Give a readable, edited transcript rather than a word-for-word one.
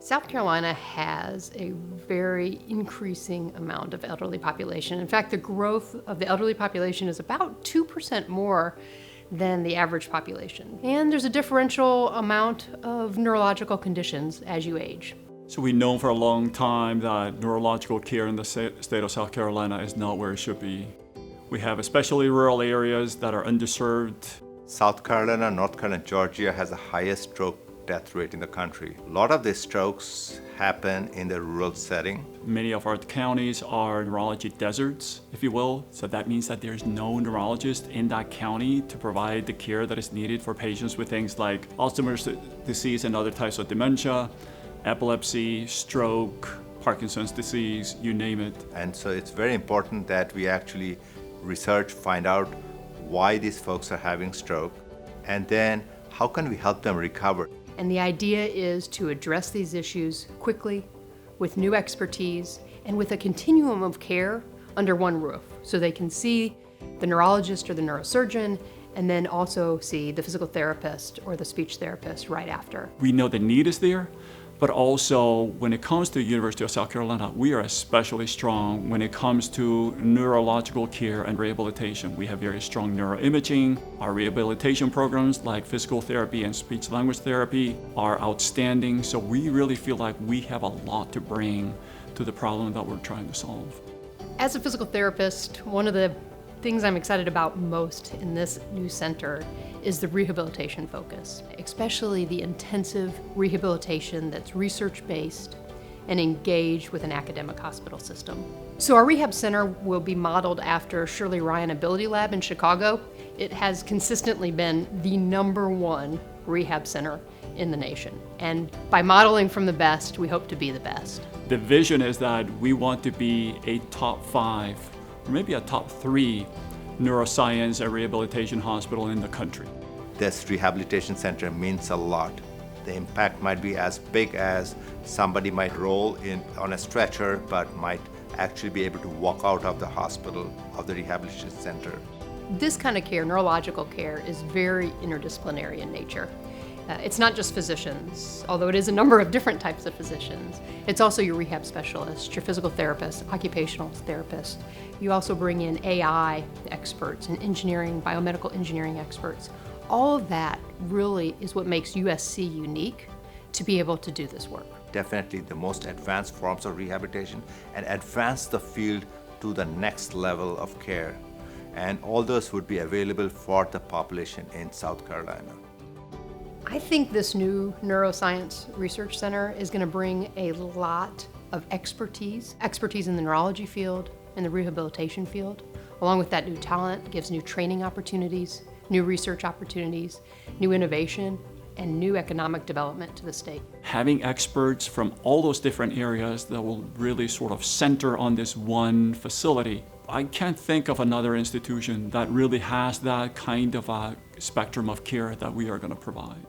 South Carolina has a very increasing amount of elderly population. In fact, the growth of the elderly population is about 2% more than the average population. And there's a differential amount of neurological conditions as you age. So we've known for a long time that neurological care in the state of South Carolina is not where it should be. We have especially rural areas that are underserved. South Carolina, North Carolina, Georgia has the highest stroke death rate in the country. A lot of these strokes happen in the rural setting. Many of our counties are neurology deserts, if you will. So that means that there's no neurologist in that county to provide the care that is needed for patients with things like Alzheimer's disease and other types of dementia, epilepsy, stroke, Parkinson's disease, you name it. And so it's very important that we actually research, find out why these folks are having stroke, and then how can we help them recover. And the idea is to address these issues quickly, with new expertise, and with a continuum of care under one roof. So they can see the neurologist or the neurosurgeon, and then also see the physical therapist or the speech therapist right after. We know the need is there, but also when it comes to the University of South Carolina, we are especially strong when it comes to neurological care and rehabilitation. We have very strong neuroimaging. Our rehabilitation programs like physical therapy and speech language therapy are outstanding. So we really feel like we have a lot to bring to the problem that we're trying to solve. As a physical therapist, one of the things I'm excited about most in this new center is the rehabilitation focus, especially the intensive rehabilitation that's research-based and engaged with an academic hospital system. So our rehab center will be modeled after Shirley Ryan Ability Lab in Chicago. It has consistently been the #1 rehab center in the nation. And by modeling from the best, we hope to be the best. The vision is that we want to be a top 5 or maybe a top 3 neuroscience and rehabilitation hospital in the country. This rehabilitation center means a lot. The impact might be as big as somebody might roll in on a stretcher, but might actually be able to walk out of the hospital, of the rehabilitation center. This kind of care, neurological care, is very interdisciplinary in nature. It's not just physicians, although it is a number of different types of physicians. It's also your rehab specialist, your physical therapist, occupational therapist. You also bring in AI experts and engineering, biomedical engineering experts. All of that really is what makes USC unique to be able to do this work. Definitely the most advanced forms of rehabilitation and advance the field to the next level of care. And all those would be available for the population in South Carolina. I think this new neuroscience research center is going to bring a lot of expertise in the neurology field and the rehabilitation field. Along with that, new talent gives new training opportunities, new research opportunities, new innovation, and new economic development to the state. Having experts from all those different areas that will really sort of center on this one facility. I can't think of another institution that really has that kind of a spectrum of care that we are going to provide.